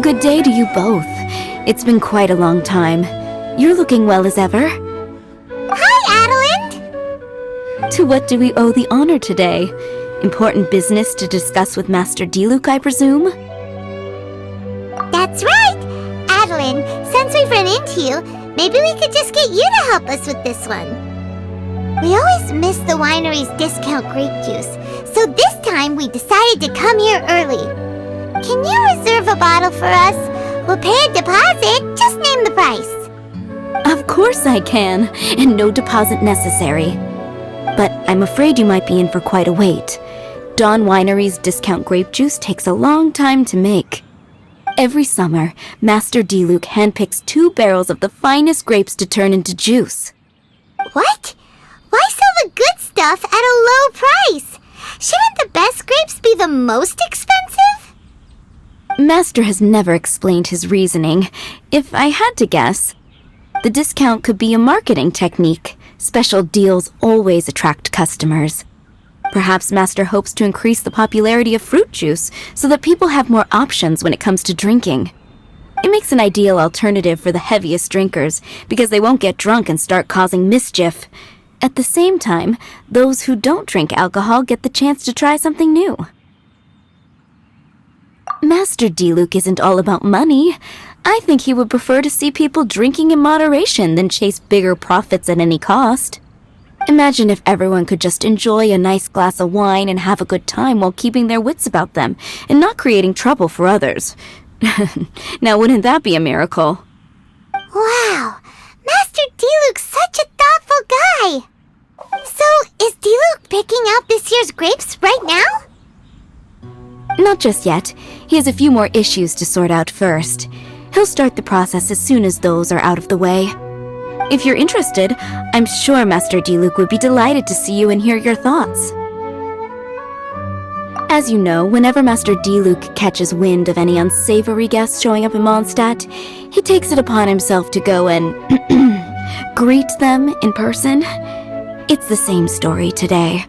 Good day to you both. It's been quite a long time. You're looking well as ever. Hi, Adelind! To what do we owe the honor today? Important business to discuss with Master Diluc, I presume? That's right! Adelind, since we've run into you, maybe we could just get you to help us with this one. We always miss the winery's discount grape juice, so this time we decided to come here early. Can you reserve a bottle for us? We'll pay a deposit, just name the price. Of course I can, and no deposit necessary. But I'm afraid you might be in for quite a wait. Dawn Winery's discount grape juice takes a long time to make. Every summer, Master Diluc handpicks 2 barrels of the finest grapes to turn into juice. What? Why sell the good stuff at a low price? Shouldn't the best grapes be the most expensive? Master has never explained his reasoning. If I had to guess, the discount could be a marketing technique. Special deals always attract customers. Perhaps Master hopes to increase the popularity of fruit juice so that people have more options when it comes to drinking. It makes an ideal alternative for the heaviest drinkers because they won't get drunk and start causing mischief. At the same time, those who don't drink alcohol get the chance to try something new. Master Diluc isn't all about money. I think he would prefer to see people drinking in moderation than chase bigger profits at any cost. Imagine if everyone could just enjoy a nice glass of wine and have a good time while keeping their wits about them and not creating trouble for others. Now, wouldn't that be a miracle? Wow, Master Diluc's such a thoughtful guy. So, is Diluc picking out this year's grapes right now? Not just yet. He has a few more issues to sort out first. He'll start the process as soon as those are out of the way. If you're interested, I'm sure Master Diluc would be delighted to see you and hear your thoughts. As you know, whenever Master Diluc catches wind of any unsavory guests showing up in Mondstadt, he takes it upon himself to go and greet them in person. It's the same story today.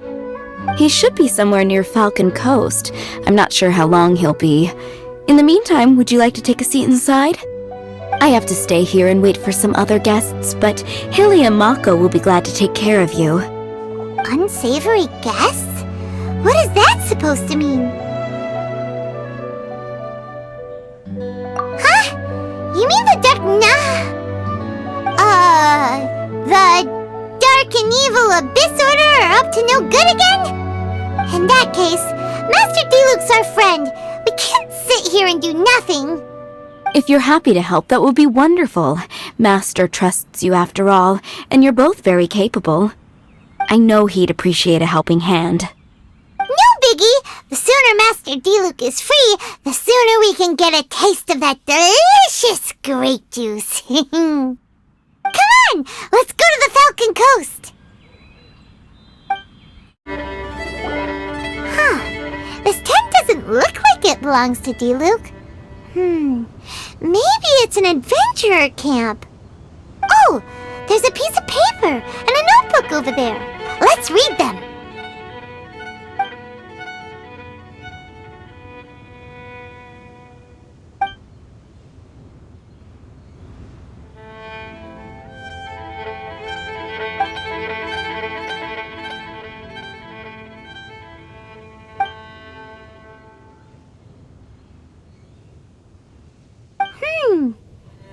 He should be somewhere near Falcon Coast. I'm not sure how long he'll be. In the meantime, would you like to take a seat inside? I have to stay here and wait for some other guests, but Hilly and Mako will be glad to take care of you. Unsavory guests? What is that supposed to mean? Huh? You mean the dark and evil Abyss Order are up to no good again? In that case, Master Diluc's our friend. We can't sit here and do nothing. If you're happy to help, that would be wonderful. Master trusts you after all, and you're both very capable. I know he'd appreciate a helping hand. No biggie! The sooner Master Diluc is free, the sooner we can get a taste of that delicious grape juice. Come on! Let's go to the Falcon Coast! Huh. This tent doesn't look like it belongs to Diluc. Maybe it's an adventurer camp. Oh, there's a piece of paper and a notebook over there. Let's read them.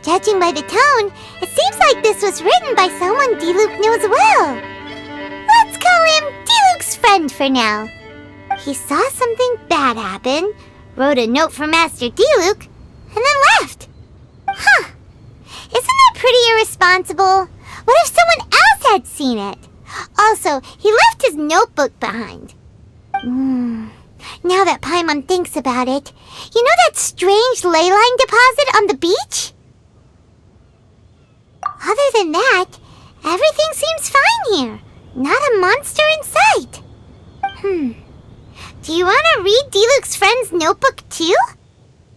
Judging by the tone, it seems like this was written by someone Diluc knows well. Let's call him Diluc's friend for now. He saw something bad happen, wrote a note for Master Diluc, and then left. Huh. Isn't that pretty irresponsible? What if someone else had seen it? Also, he left his notebook behind. Now that Paimon thinks about it, you know that strange ley line deposit on the beach? Other than that, everything seems fine here. Not a monster in sight. Do you want to read Diluc's friend's notebook too?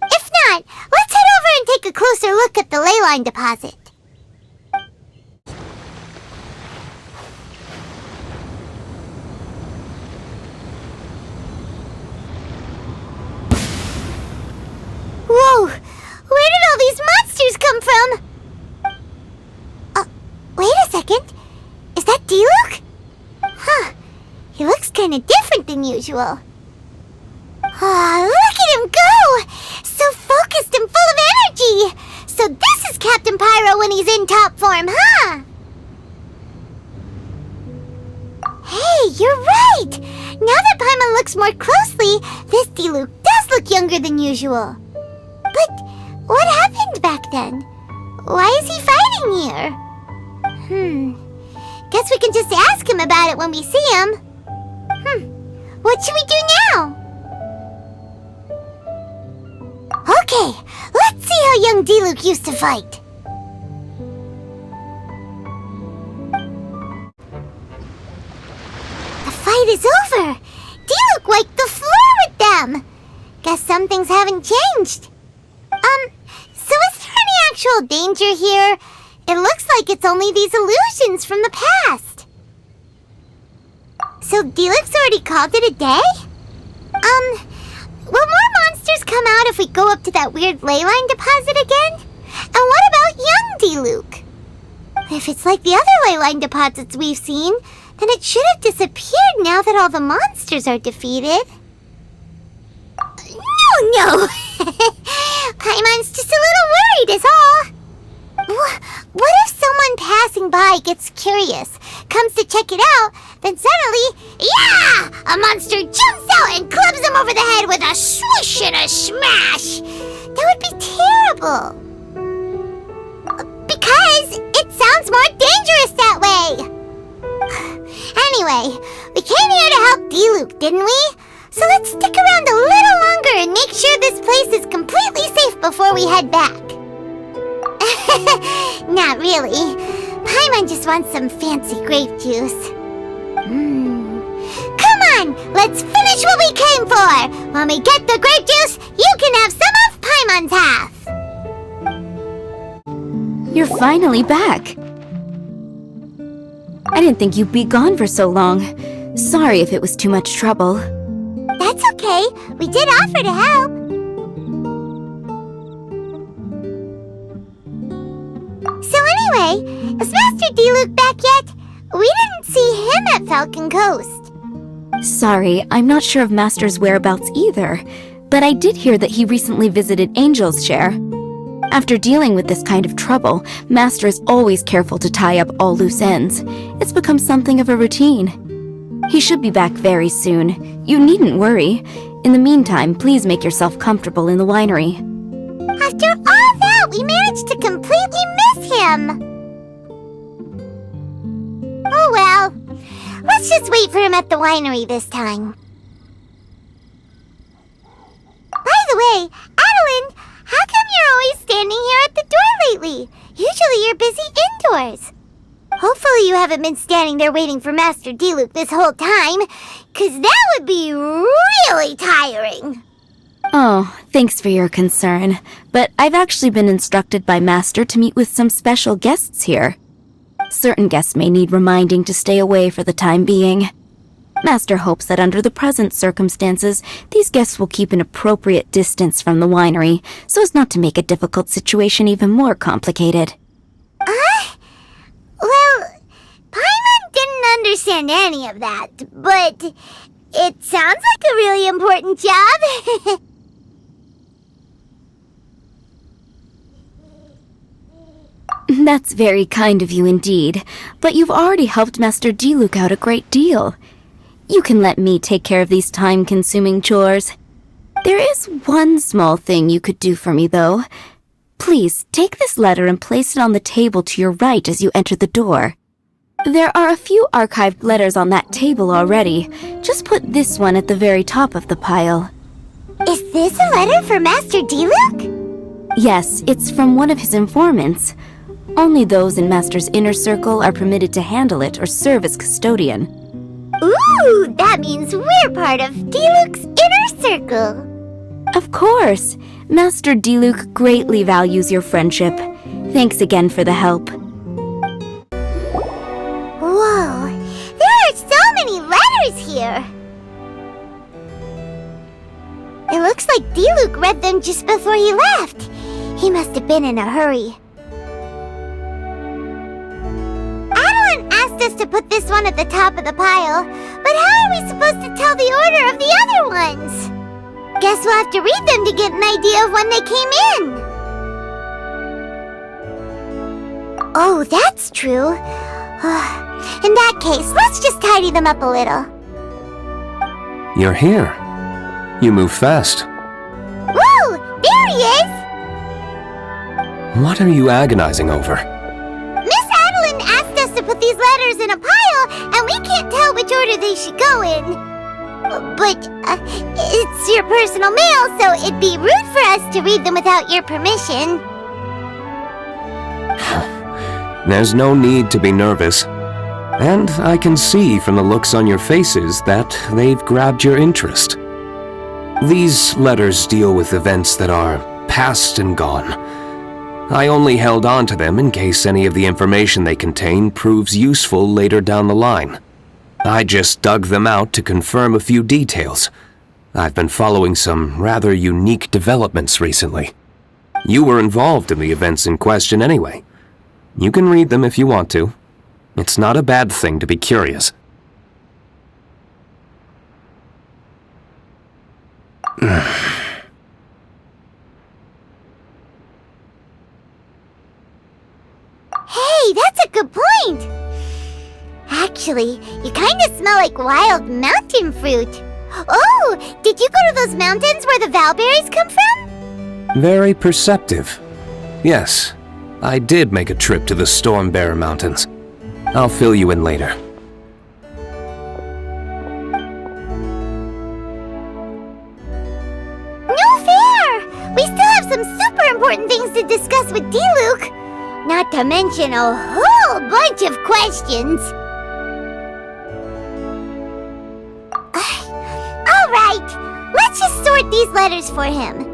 If not, let's head over and take a closer look at the ley line deposit. Whoa! come from? Wait a second. Is that Diluc? Huh. He looks kind of different than usual. Look at him go! So focused and full of energy! So this is Captain Pyro when he's in top form, huh? Hey, you're right! Now that Paimon looks more closely, this Diluc does look younger than usual. But what happened back then? Why is he fighting here? Guess we can just ask him about it when we see him. What should we do now? Okay, let's see how young Diluc used to fight. The fight is over. Diluc wiped the floor with them. Guess some things haven't changed. So is there any actual danger here? It looks like it's only these illusions from the past. So Diluc's already called it a day? Will more monsters come out if we go up to that weird ley line deposit again? And what about young Diluc? If it's like the other ley line deposits we've seen, then it should have disappeared now that all the monsters are defeated. No! Paimon's just a little worried is all. What if someone passing by gets curious, comes to check it out, then suddenly, yeah! A monster jumps out and clubs him over the head with a swish and a smash! That would be terrible. Because it sounds more dangerous that way. Anyway, we came here to help Diluc, didn't we? So let's stick around a little longer and make sure this place is completely safe before we head back. Not really. Paimon just wants some fancy grape juice. Come on, let's finish what we came for! When we get the grape juice, you can have some of Paimon's half! You're finally back. I didn't think you'd be gone for so long. Sorry if it was too much trouble. That's okay. We did offer to help. So anyway, is Master Diluc back yet? We didn't see him at Falcon Coast. Sorry, I'm not sure of Master's whereabouts either, but I did hear that he recently visited Angel's Share. After dealing with this kind of trouble, Master is always careful to tie up all loose ends. It's become something of a routine. He should be back very soon. You needn't worry. In the meantime, please make yourself comfortable in the winery. After all that, we managed to completely miss him. Oh well. Let's just wait for him at the winery this time. By the way, Adeline, how come you're always standing here at the door lately? Usually you're busy indoors. Hopefully you haven't been standing there waiting for Master Diluc this whole time, 'cause that would be really tiring. Oh, thanks for your concern, but I've actually been instructed by Master to meet with some special guests here. Certain guests may need reminding to stay away for the time being. Master hopes that under the present circumstances, these guests will keep an appropriate distance from the winery, so as not to make a difficult situation even more complicated. Well, Paimon didn't understand any of that, but it sounds like a really important job. That's very kind of you indeed, but you've already helped Master Diluc out a great deal. You can let me take care of these time-consuming chores. There is one small thing you could do for me, though. Please, take this letter and place it on the table to your right as you enter the door. There are a few archived letters on that table already. Just put this one at the very top of the pile. Is this a letter for Master Diluc? Yes, it's from one of his informants. Only those in Master's inner circle are permitted to handle it or serve as custodian. Ooh, that means we're part of Diluc's inner circle. Of course. Master Diluc greatly values your friendship. Thanks again for the help. Whoa, there are so many letters here. It looks like Diluc read them just before he left. He must have been in a hurry. asked us to put this one at the top of the pile, but how are we supposed to tell the order of the other ones? Guess we'll have to read them to get an idea of when they came in. Oh, that's true. In that case, let's just tidy them up a little. You're here. You move fast. Whoa! There he is! What are you agonizing over? Miss Adeline asked us to put these letters in a pile, and we can't tell which order they should go in. But, it's your personal mail, so it'd be rude for us to read them without your permission. There's no need to be nervous. And I can see from the looks on your faces that they've grabbed your interest. These letters deal with events that are past and gone. I only held on to them in case any of the information they contain proves useful later down the line. I just dug them out to confirm a few details. I've been following some rather unique developments recently. You were involved in the events in question anyway. You can read them if you want to. It's not a bad thing to be curious. Hey, that's a good point! Actually, you kind of smell like wild mountain fruit. Oh, did you go to those mountains where the valberries come from? Very perceptive. Yes, I did make a trip to the Storm Bear Mountains. I'll fill you in later. No fair! We still have some super important things to discuss with Diluc. Not to mention a whole bunch of questions. Alright, let's just sort these letters for him.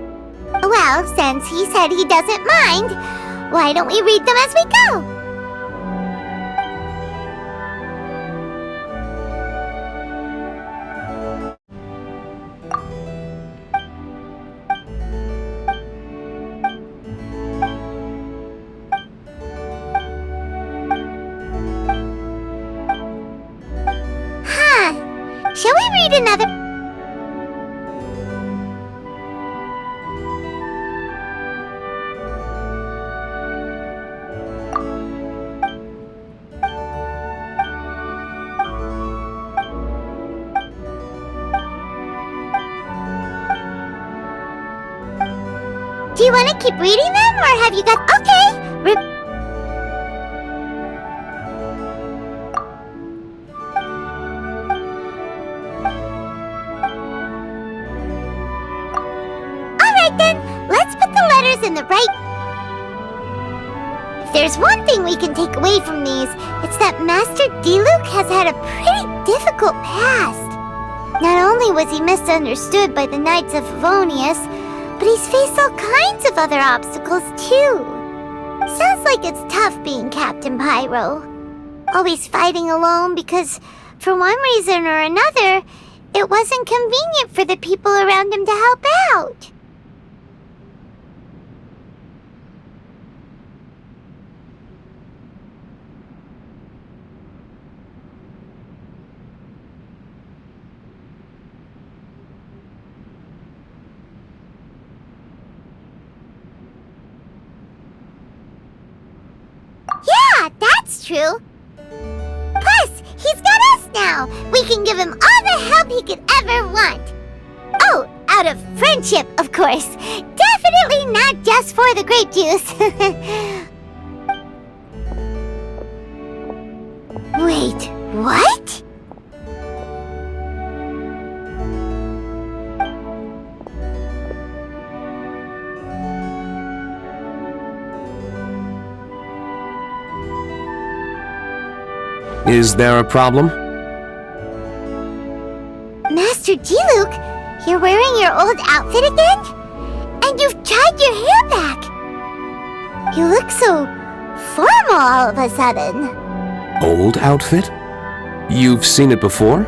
Well, since he said he doesn't mind, why don't we read them as we go? Shall we read another? Do you want to keep reading them, or have you got... Okay! In the right... If there's one thing we can take away from these, it's that Master Diluc has had a pretty difficult past. Not only was he misunderstood by the Knights of Favonius, but he's faced all kinds of other obstacles too. Sounds like it's tough being Captain Pyro. Always fighting alone because, for one reason or another, it wasn't convenient for the people around him to help out. Yeah, that's true. Plus, he's got us now. We can give him all the help he could ever want. Oh, out of friendship, of course. Definitely not just for the grape juice. Wait, what? Is there a problem? Master Diluc, you're wearing your old outfit again? And you've tied your hair back. You look so formal all of a sudden. Old outfit? You've seen it before?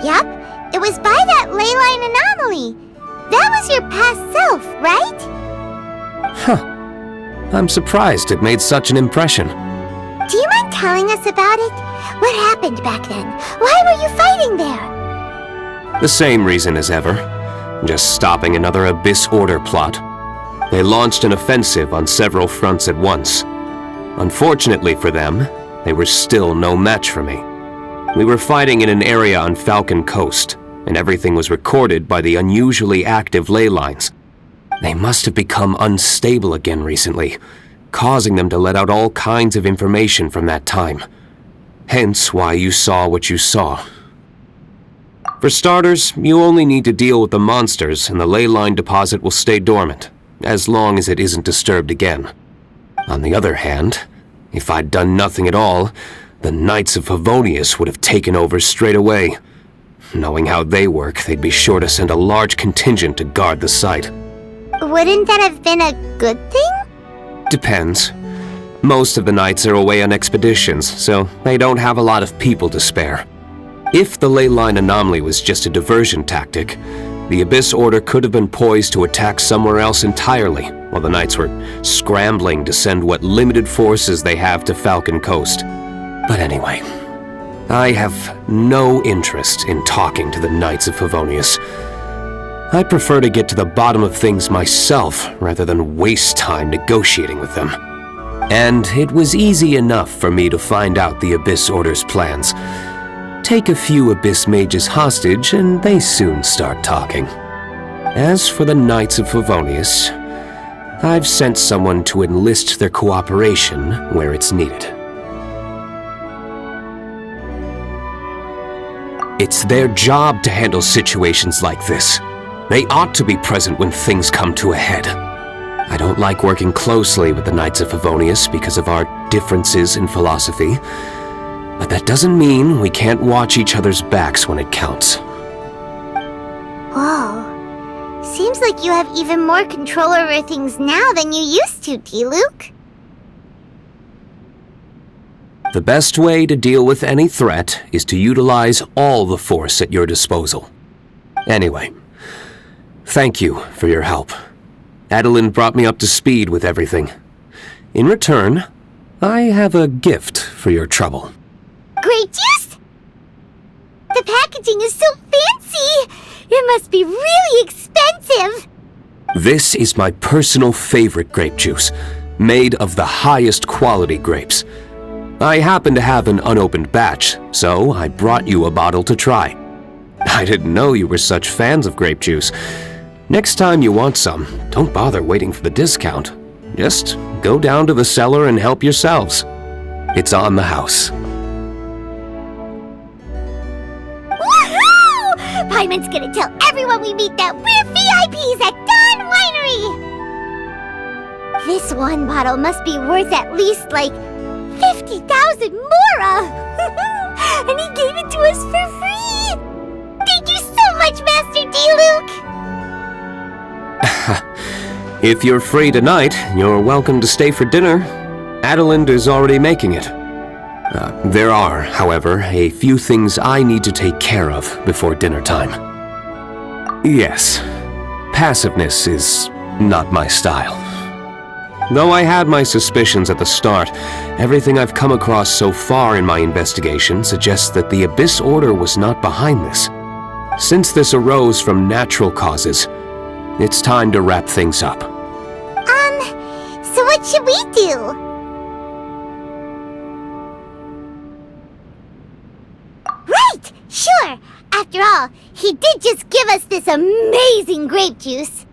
Yup, it was by that ley line anomaly. That was your past self, right? Huh. I'm surprised it made such an impression. Do you mind telling us about it? What happened back then? Why were you fighting there? The same reason as ever. Just stopping another Abyss Order plot. They launched an offensive on several fronts at once. Unfortunately for them, they were still no match for me. We were fighting in an area on Falcon Coast, and everything was recorded by the unusually active ley lines. They must have become unstable again recently, causing them to let out all kinds of information from that time. Hence why you saw what you saw. For starters, you only need to deal with the monsters and the ley line deposit will stay dormant, as long as it isn't disturbed again. On the other hand, if I'd done nothing at all, the Knights of Favonius would have taken over straight away. Knowing how they work, they'd be sure to send a large contingent to guard the site. Wouldn't that have been a good thing? Depends. Most of the Knights are away on expeditions, so they don't have a lot of people to spare. If the ley line anomaly was just a diversion tactic, the Abyss Order could have been poised to attack somewhere else entirely, while the Knights were scrambling to send what limited forces they have to Falcon Coast. But anyway, I have no interest in talking to the Knights of Favonius. I prefer to get to the bottom of things myself rather than waste time negotiating with them. And it was easy enough for me to find out the Abyss Order's plans. Take a few Abyss mages hostage and they soon start talking. As for the Knights of Favonius, I've sent someone to enlist their cooperation where it's needed. It's their job to handle situations like this. They ought to be present when things come to a head. I don't like working closely with the Knights of Favonius because of our differences in philosophy, but that doesn't mean we can't watch each other's backs when it counts. Whoa. Seems like you have even more control over things now than you used to, Diluc. The best way to deal with any threat is to utilize all the force at your disposal. Anyway, thank you for your help. Adeline brought me up to speed with everything. In return, I have a gift for your trouble. Grape juice? The packaging is so fancy! It must be really expensive! This is my personal favorite grape juice, made of the highest quality grapes. I happen to have an unopened batch, so I brought you a bottle to try. I didn't know you were such fans of grape juice. Next time you want some, don't bother waiting for the discount. Just go down to the cellar and help yourselves. It's on the house. Woohoo! Paimon's gonna tell everyone we meet that we're VIPs at Dawn Winery! This one bottle must be worth at least, like, 50,000 mora! And he gave it to us for free! Thank you so much, Master Diluc! If you're free tonight, you're welcome to stay for dinner. Adeline is already making it. There are, however, a few things I need to take care of before dinner time. Yes, passiveness is not my style. Though I had my suspicions at the start, everything I've come across so far in my investigation suggests that the Abyss Order was not behind this. Since this arose from natural causes, it's time to wrap things up. So what should we do? Right! Sure! After all, he did just give us this amazing grape juice.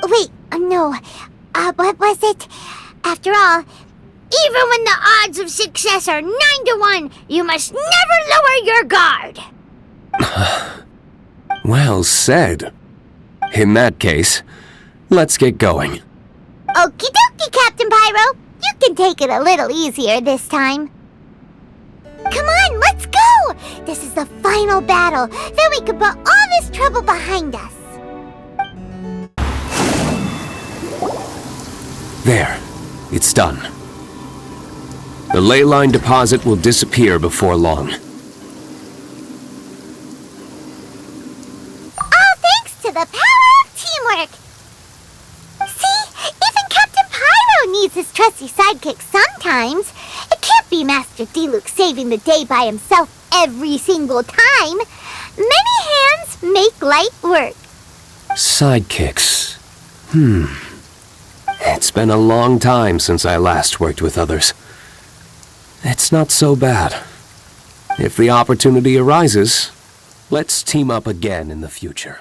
Wait, no. What was it? After all, even when the odds of success are 9 to 1, you must never lower your guard! Well said. In that case, let's get going. Okie dokie, Captain Pyro. You can take it a little easier this time. Come on, let's go! This is the final battle. Then we can put all this trouble behind us. There. It's done. The ley line deposit will disappear before long. All thanks to the power of teamwork. See? Even Captain Pyro needs his trusty sidekick sometimes. It can't can't be Master Diluc saving the day by himself every single time. Many hands make light work. Sidekicks. It's been a long time since I last worked with others. It's not so bad. If the opportunity arises, let's team up again in the future.